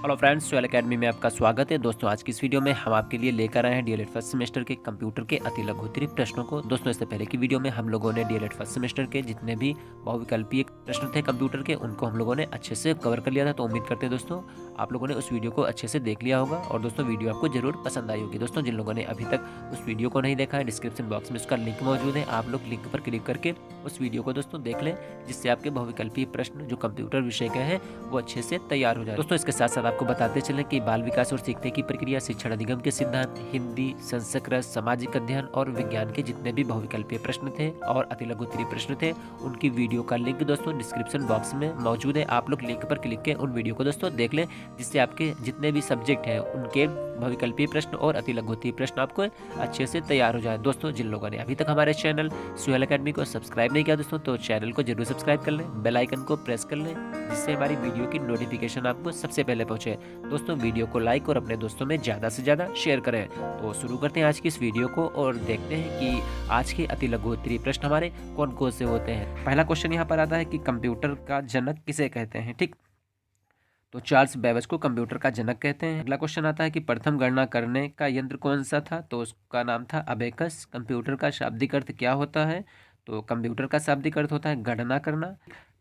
Hello friends, soil academy में आपका स्वागत है। दोस्तों, आज की इस वीडियो में हम आपके लिए लेकर आए हैं डीएलएड फर्स्ट सेमेस्टर के कंप्यूटर के अति लघुत्तरीय प्रश्नों को। दोस्तों, इससे पहले की वीडियो में हम लोगों ने डीएलएड फर्स्ट सेमेस्टर के जितने भी बहुविकल्पीय प्रश्न थे कंप्यूटर के, उनको हम लोगों ने अच्छे से कवर कर लिया था। तो उम्मीद करते हैं दोस्तों आप लोगों ने उस वीडियो को अच्छे से देख लिया होगा और दोस्तों वीडियो आपको जरूर पसंद आई होगी। दोस्तों, जिन लोगों ने अभी तक उस वीडियो को नहीं देखा है, डिस्क्रिप्शन बॉक्स में उसका लिंक मौजूद है। आप लोग लिंक पर क्लिक करके उस वीडियो को दोस्तों देख लें, जिससे आपके बहुविकल्पीय प्रश्न जो कंप्यूटर विषय के हैं वो अच्छे से तैयार हो जाए। दोस्तों, इसके साथ साथ आपको बताते चलें कि बाल विकास और सीखने की प्रक्रिया, शिक्षण अधिगम के सिद्धांत, हिंदी, संस्कृत, सामाजिक अध्ययन और विज्ञान के जितने भी बहुविकल्पीय प्रश्न थे और अति लघुत्तरीय प्रश्न थे, उनकी वीडियो का लिंक दोस्तों डिस्क्रिप्शन बॉक्स में मौजूद है। आप लोग लिंक पर क्लिक के उन वीडियो को दोस्तों देख लें, जिससे आपके जितने भी सब्जेक्ट हैं उनके बहुविकल्पीय प्रश्न और अति लघुत्तरीय प्रश्न आपको अच्छे से तैयार हो जाए। दोस्तों, जिन लोगों ने अभी तक हमारे चैनल सोयल अकेडमी को सब्सक्राइब नहीं किया दोस्तों, तो चैनल को जरूर सब्सक्राइब कर लें, बेल आइकन को प्रेस कर लें, जिससे हमारी वीडियो की नोटिफिकेशन आपको सबसे पहले पहुंचे। दोस्तों, वीडियो को लाइक और अपने दोस्तों में ज़्यादा से ज़्यादा शेयर करें। तो शुरू करते हैं आज की इस वीडियो को और देखते हैं कि आज के अति लघुत्तरीय प्रश्न हमारे कौन कौन से होते हैं। पहला क्वेश्चन यहाँ पर आता है कि कंप्यूटर का जनक किसे कहते हैं। ठीक, तो चार्ल्स बेबेज को कंप्यूटर का जनक कहते हैं। अगला क्वेश्चन आता है कि प्रथम गणना करने का यंत्र कौन सा था, तो उसका नाम था अबेकस। कंप्यूटर का शाब्दिक अर्थ क्या होता है, तो कंप्यूटर का शाब्दिक अर्थ होता है गणना करना।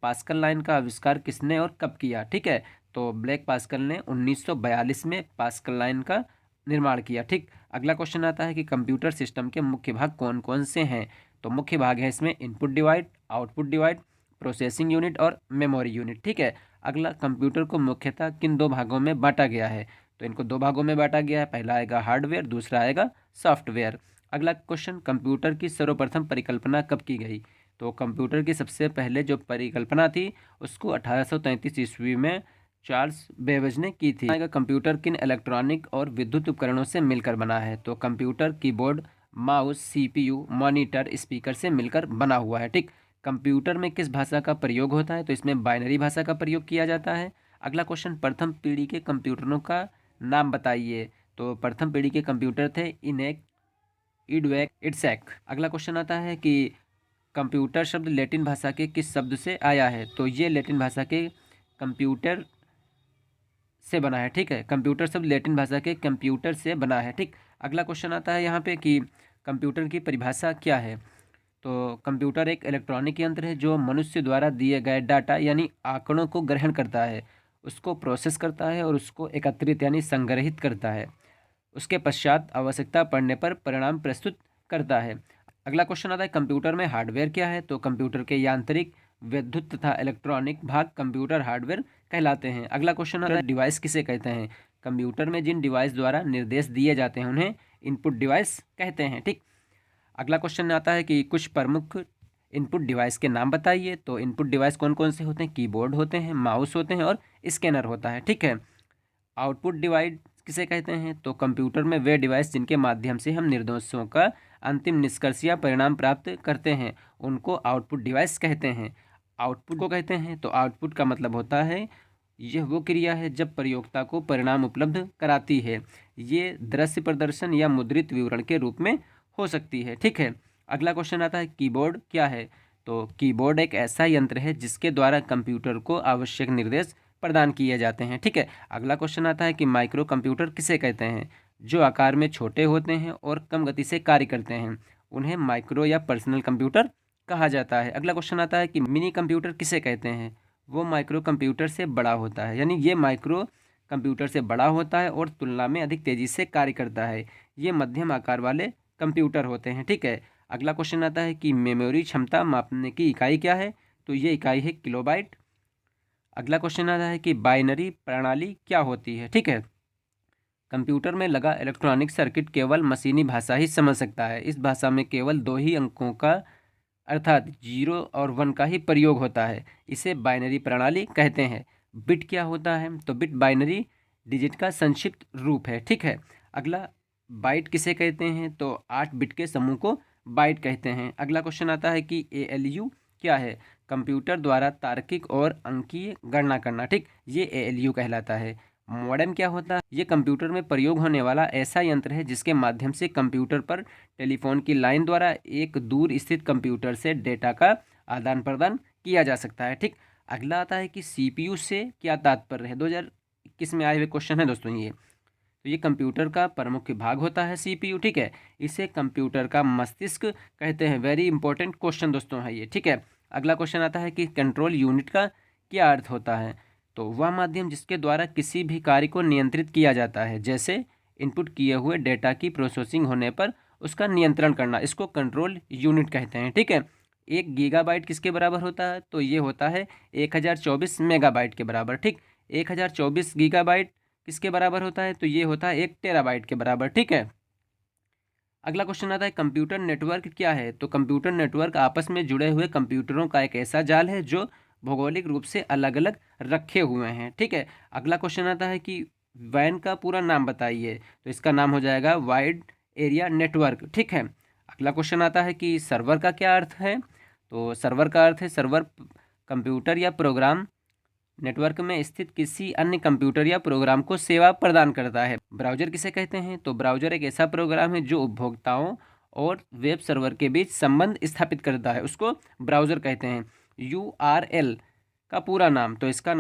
पास्कल लाइन का आविष्कार किसने और कब किया। ठीक है, तो ब्लैक पास्कल ने 1942 में पास्कल लाइन का निर्माण किया। ठीक, अगला क्वेश्चन आता है कि कंप्यूटर सिस्टम के मुख्य भाग कौन कौन से हैं, तो मुख्य भाग है इसमें input device, output device, processing unit और मेमोरी यूनिट। ठीक है, अगला कंप्यूटर को मुख्यतः किन दो भागों में बांटा गया है, तो इनको दो भागों में बांटा गया है। पहला आएगा हार्डवेयर, दूसरा आएगा सॉफ्टवेयर। अगला क्वेश्चन, कंप्यूटर की सर्वप्रथम परिकल्पना कब की गई, तो कंप्यूटर की सबसे पहले जो परिकल्पना थी उसको 1833 ईस्वी में चार्ल्स बेबेज ने की थी। आएगा कंप्यूटर किन इलेक्ट्रॉनिक और विद्युत उपकरणों से मिलकर बना है, तो computer keyboard, mouse, CPU, monitor, speaker से मिलकर बना हुआ है। ठीक, कंप्यूटर में किस भाषा का प्रयोग होता है, तो इसमें बाइनरी भाषा का प्रयोग किया जाता है। अगला क्वेश्चन, प्रथम पीढ़ी के कंप्यूटरों का नाम बताइए, तो प्रथम पीढ़ी के कंप्यूटर थे इनेक, इडवेक, इडसेक। अगला क्वेश्चन आता है कि कंप्यूटर शब्द लैटिन भाषा के किस शब्द से आया है, तो ये लैटिन भाषा के कंप्यूटर से बना है। ठीक है, कंप्यूटर शब्द लैटिन भाषा के कंप्यूटर से बना है। ठीक, अगला क्वेश्चन आता है यहाँ पे कि कंप्यूटर की परिभाषा क्या है, तो कंप्यूटर एक इलेक्ट्रॉनिक यंत्र है जो मनुष्य द्वारा दिए गए डाटा यानी आंकड़ों को ग्रहण करता है, उसको प्रोसेस करता है और उसको एकत्रित यानी संग्रहित करता है। उसके पश्चात आवश्यकता पड़ने पर परिणाम प्रस्तुत करता है। अगला क्वेश्चन आता है कंप्यूटर में हार्डवेयर क्या है, तो कंप्यूटर के यांत्रिक, विद्युत तथा इलेक्ट्रॉनिक भाग कंप्यूटर हार्डवेयर कहलाते हैं। अगला क्वेश्चन आता है डिवाइस किसे कहते हैं, कंप्यूटर में जिन डिवाइस द्वारा निर्देश दिए जाते हैं उन्हें इनपुट डिवाइस कहते हैं। ठीक, अगला क्वेश्चन आता है कि कुछ प्रमुख इनपुट डिवाइस के नाम बताइए, तो इनपुट डिवाइस कौन कौन से होते हैं, कीबोर्ड होते हैं, माउस होते हैं और स्कैनर होता है। ठीक है, आउटपुट डिवाइस किसे कहते हैं, तो कंप्यूटर में वे डिवाइस जिनके माध्यम से हम निर्देशों का अंतिम निष्कर्ष या परिणाम प्राप्त करते हैं उनको आउटपुट डिवाइस कहते हैं। आउटपुट को कहते हैं, तो आउटपुट का मतलब होता है यह वो क्रिया है जब प्रयोक्ता को परिणाम उपलब्ध कराती है। ये दृश्य प्रदर्शन या मुद्रित विवरण के रूप में हो सकती है। ठीक है, अगला क्वेश्चन आता है कीबोर्ड क्या है, तो कीबोर्ड एक ऐसा यंत्र है जिसके द्वारा कंप्यूटर को आवश्यक निर्देश प्रदान किए जाते हैं। ठीक है, अगला क्वेश्चन आता है कि माइक्रो कंप्यूटर किसे कहते हैं, जो आकार में छोटे होते हैं और कम गति से कार्य करते हैं उन्हें माइक्रो या पर्सनल कंप्यूटर कहा जाता है। अगला क्वेश्चन आता है कि मिनी कंप्यूटर किसे कहते हैं, वो माइक्रो कंप्यूटर से बड़ा होता है, यानी ये माइक्रो कंप्यूटर से बड़ा होता है और तुलना में अधिक तेज़ी से कार्य करता है। ये मध्यम आकार वाले कंप्यूटर होते हैं। ठीक है, अगला क्वेश्चन आता है कि मेमोरी क्षमता मापने की इकाई क्या है, तो ये इकाई है किलोबाइट। अगला क्वेश्चन आता है कि बाइनरी प्रणाली क्या होती है। ठीक है, कंप्यूटर में लगा इलेक्ट्रॉनिक सर्किट केवल मशीनी भाषा ही समझ सकता है। इस भाषा में केवल दो ही अंकों का अर्थात 0 और 1 का ही प्रयोग होता है। इसे बाइनरी प्रणाली कहते हैं। बिट क्या होता है, तो बिट बाइनरी डिजिट का संक्षिप्त रूप है। ठीक है, अगला बाइट किसे कहते हैं, तो 8 बिट के समूह को बाइट कहते हैं। अगला क्वेश्चन आता है कि ALU क्या है, कंप्यूटर द्वारा तार्किक और अंकीय गणना करना। ठीक, ये ALU कहलाता है। मॉडेम क्या होता है, ये कंप्यूटर में प्रयोग होने वाला ऐसा यंत्र है जिसके माध्यम से कंप्यूटर पर टेलीफोन की लाइन द्वारा एक दूर स्थित कंप्यूटर से डेटा का आदान प्रदान किया जा सकता है। ठीक, अगला आता है कि CPU से क्या तात्पर्य है। 2021 में आए हुए क्वेश्चन है दोस्तों ये। तो ये कंप्यूटर का प्रमुख भाग होता है CPU, ठीक है। इसे कंप्यूटर का मस्तिष्क कहते हैं। वेरी इंपॉर्टेंट क्वेश्चन दोस्तों है ये, ठीक है। अगला क्वेश्चन आता है कि कंट्रोल यूनिट का क्या अर्थ होता है। तो वह माध्यम जिसके द्वारा किसी भी कार्य को नियंत्रित किया जाता है, जैसे इनपुट किए हुए डेटा की प्रोसेसिंग होने पर उसका नियंत्रण करना, इसको कंट्रोल यूनिट कहते हैं, ठीक है। 1 गीगाबाइट किसके बराबर होता है, तो ये होता है 1024 मेगाबाइट के बराबर, ठीक। 1024 गीगाबाइट किसके बराबर होता है, तो ये होता है 1 टेराबाइट के बराबर, ठीक है। अगला क्वेश्चन आता है कंप्यूटर नेटवर्क क्या है। तो कंप्यूटर नेटवर्क आपस में जुड़े हुए कंप्यूटरों का एक ऐसा जाल है जो भौगोलिक रूप से अलग अलग रखे हुए हैं, ठीक है। अगला क्वेश्चन आता है कि वैन का पूरा नाम बताइए। तो इसका नाम हो जाएगा वाइड एरिया नेटवर्क, ठीक है। अगला क्वेश्चन आता है कि सर्वर का क्या अर्थ है। तो सर्वर का अर्थ है सर्वर कंप्यूटर या प्रोग्राम नेटवर्क में स्थित किसी अन्य कंप्यूटर या प्रोग्राम को सेवा प्रदान करता है। ब्राउजर किसे कहते हैं, तो ब्राउजर एक ऐसा प्रोग्राम है जो उपभोक्ताओं और वेब सर्वर के बीच संबंध स्थापित करता है, उसको ब्राउजर कहते हैं। URL का पूरा नाम, तो इसका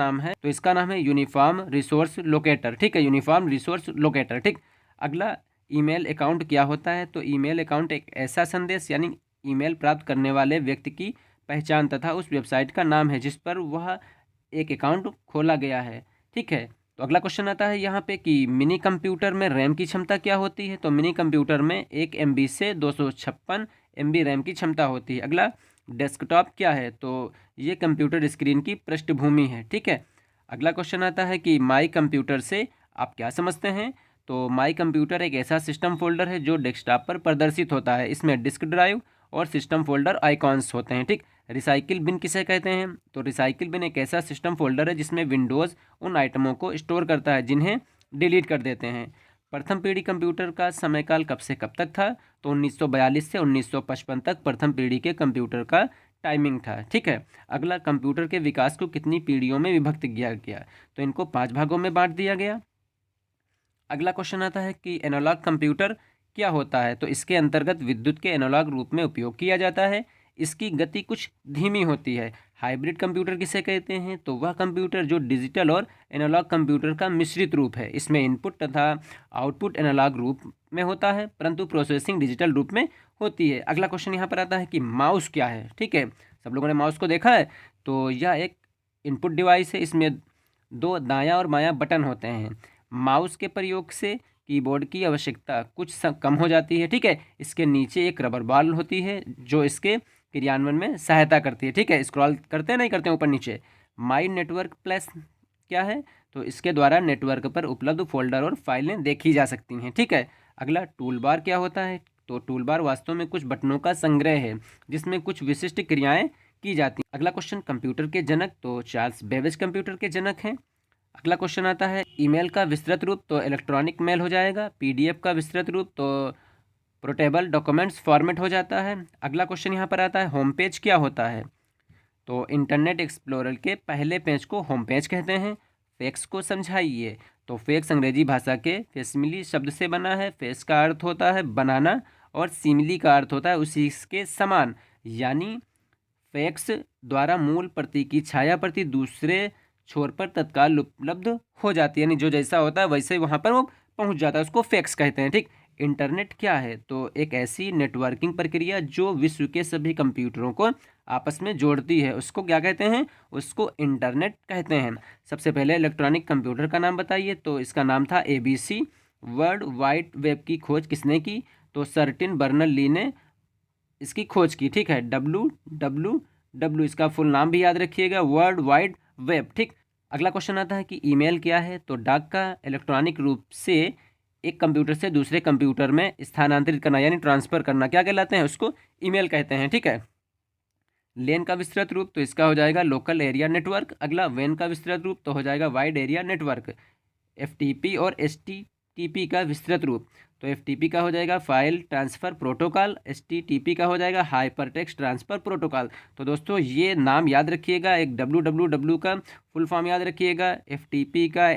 नाम है यूनिफॉर्म रिसोर्स लोकेटर, ठीक है, यूनिफॉर्म रिसोर्स लोकेटर, ठीक। अगला ईमेल अकाउंट क्या होता है। तो ईमेल अकाउंट एक ऐसा संदेश यानी ईमेल प्राप्त करने वाले व्यक्ति की पहचान तथा उस वेबसाइट का नाम है जिस पर वह एक अकाउंट खोला गया है, ठीक है। तो अगला क्वेश्चन आता है यहाँ पे कि मिनी कंप्यूटर में रैम की क्षमता क्या होती है। तो मिनी कंप्यूटर में 1 MB से 256 MB रैम की क्षमता होती है। अगला डेस्कटॉप क्या है। तो ये कंप्यूटर स्क्रीन की पृष्ठभूमि है, ठीक है। अगला क्वेश्चन आता है कि माई कंप्यूटर से आप क्या समझते हैं। तो माई कंप्यूटर एक ऐसा सिस्टम फोल्डर है जो डेस्कटॉप पर प्रदर्शित होता है। इसमें डिस्क ड्राइव और सिस्टम फोल्डर आइकॉन्स होते हैं, ठीक। रिसाइकिल बिन किसे कहते हैं। तो रिसाइकिल बिन एक ऐसा सिस्टम फोल्डर है जिसमें विंडोज़ उन आइटमों को स्टोर करता है जिन्हें डिलीट कर देते हैं। प्रथम पीढ़ी कंप्यूटर का समयकाल कब से कब तक था। तो 1942 से 1955 तक प्रथम पीढ़ी के कंप्यूटर का टाइमिंग था, ठीक है। अगला कंप्यूटर के विकास को कितनी पीढ़ियों में विभक्त किया गया। तो इनको 5 भागों में बांट दिया गया। अगला क्वेश्चन आता है कि एनालॉग कंप्यूटर क्या होता है। तो इसके अंतर्गत विद्युत के एनालॉग रूप में उपयोग किया जाता है। इसकी गति कुछ धीमी होती है। हाइब्रिड कंप्यूटर किसे कहते हैं। तो वह कंप्यूटर जो डिजिटल और एनालॉग कंप्यूटर का मिश्रित रूप है। इसमें इनपुट तथा आउटपुट एनालॉग रूप में होता है परंतु प्रोसेसिंग डिजिटल रूप में होती है। अगला क्वेश्चन यहाँ पर आता है कि माउस क्या है, ठीक है। सब लोगों ने माउस को देखा है। तो यह एक इनपुट डिवाइस है। इसमें 2 दायां और बायां बटन होते हैं। माउस के प्रयोग से कीबोर्ड की आवश्यकता कुछ कम हो जाती है, ठीक है। इसके नीचे एक रबर बॉल होती है जो इसके क्रियान्वयन में सहायता करती है, ठीक है। स्क्रॉल करते नहीं करते ऊपर नीचे। माई नेटवर्क प्लस क्या है। तो इसके द्वारा नेटवर्क पर उपलब्ध फोल्डर और फाइलें देखी जा सकती हैं, ठीक है। अगला टूल बार क्या होता है। तो टूल बार वास्तव में कुछ बटनों का संग्रह है जिसमें कुछ विशिष्ट क्रियाएं की जाती हैं। अगला क्वेश्चन कंप्यूटर के जनक। तो चार्ल्स बेबेज कंप्यूटर के जनक हैं। अगला क्वेश्चन आता है ईमेल का विस्तृत रूप। तो इलेक्ट्रॉनिक मेल हो जाएगा। PDF का विस्तृत रूप तो पोर्टेबल डॉक्यूमेंट्स फॉर्मेट हो जाता है। अगला क्वेश्चन यहाँ पर आता है होम पेज क्या होता है। तो इंटरनेट एक्सप्लोरर के पहले पेज को होम पेज कहते हैं। फैक्स को समझाइए। तो फैक्स अंग्रेजी भाषा के फैसिमिली शब्द से बना है। फैक्स का अर्थ होता है बनाना और सिमिली का अर्थ होता है उसी के समान, यानी फैक्स द्वारा मूल प्रति की छाया प्रति दूसरे छोर पर तत्काल उपलब्ध हो जाती है, यानी जो जैसा होता है वैसे ही वहाँ पर वो पहुँच जाता है, उसको फैक्स कहते हैं, ठीक। इंटरनेट क्या है। तो एक ऐसी नेटवर्किंग प्रक्रिया जो विश्व के सभी कंप्यूटरों को आपस में जोड़ती है, उसको क्या कहते हैं, उसको इंटरनेट कहते हैं। सबसे पहले इलेक्ट्रॉनिक कंप्यूटर का नाम बताइए। तो इसका नाम था ABC। वर्ल्ड वाइड वेब की खोज किसने की। तो सर्टिन बर्नर ली ने इसकी खोज की, ठीक है। WWW इसका फुल नाम भी याद रखिएगा, वर्ल्ड वाइड वेब, ठीक। अगला क्वेश्चन आता है कि ईमेल क्या है। तो डाक का इलेक्ट्रॉनिक रूप से एक कंप्यूटर से दूसरे कंप्यूटर में स्थानांतरित करना यानी ट्रांसफ़र करना क्या कहलाते हैं, उसको ईमेल कहते हैं, ठीक है। लेन का विस्तृत रूप। तो इसका हो जाएगा लोकल एरिया नेटवर्क। अगला वैन का विस्तृत रूप तो हो जाएगा वाइड एरिया नेटवर्क। FTP और STTP का विस्तृत रूप। तो FTP का हो जाएगा फाइल ट्रांसफ़र प्रोटोकॉल। STTP का हो जाएगा हाइपर टेक्स्ट ट्रांसफ़र प्रोटोकॉल। तो दोस्तों ये नाम याद रखिएगा। एक WWW का फुल फॉर्म याद रखिएगा, FTP का,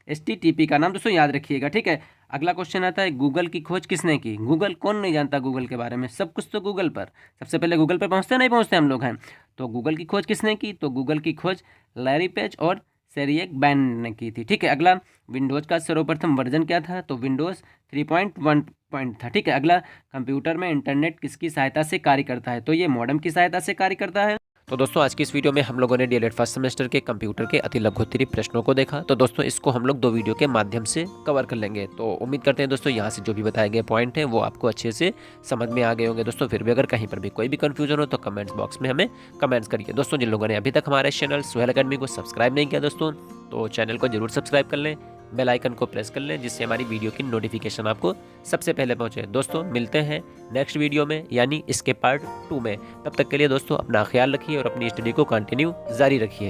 HTTP का नाम दोस्तों याद रखिएगा, ठीक है। अगला क्वेश्चन आता है गूगल की खोज किसने की। गूगल कौन नहीं जानता गूगल के बारे में, सब कुछ तो गूगल पर। सबसे पहले गूगल पर पहुँचते नहीं पहुँचते हम लोग हैं। तो गूगल की खोज किसने की। तो गूगल की खोज लैरी पेज और सेरियक बैन ने की थी। ठीक है, अगला विंडोज़ का सर्वप्रथम वर्जन क्या था, तो विंडोज़ 3.1 था। ठीक है, अगला कंप्यूटर में इंटरनेट किसकी सहायता से कार्य करता है, तो ये मॉडेम की सहायता से कार्य करता है। तो दोस्तों आज की इस वीडियो में हम लोगों ने डीएलएड फर्स्ट सेमेस्टर के कंप्यूटर के अति लघुत्तरी प्रश्नों को देखा। तो दोस्तों इसको हम लोग 2 वीडियो के माध्यम से कवर कर लेंगे। तो उम्मीद करते हैं दोस्तों यहाँ से जो भी बताए गए पॉइंट हैं वो आपको अच्छे से समझ में आ गए होंगे। दोस्तों फिर भी अगर कहीं पर भी कोई भी कंफ्यूजन हो तो कमेंट्स बॉक्स में हमें कमेंट्स करिए। दोस्तों जिन लोगों ने अभी तक हमारे चैनल सुहेल अकेडमी को सब्सक्राइब नहीं किया दोस्तों, तो चैनल को जरूर सब्सक्राइब कर लें, बेल आइकन को प्रेस कर लें, जिससे हमारी वीडियो की नोटिफिकेशन आपको सबसे पहले पहुंचे। दोस्तों मिलते हैं नेक्स्ट वीडियो में, यानी इसके पार्ट 2 में। तब तक के लिए दोस्तों अपना ख्याल रखिए और अपनी स्टडी को कंटिन्यू जारी रखिए।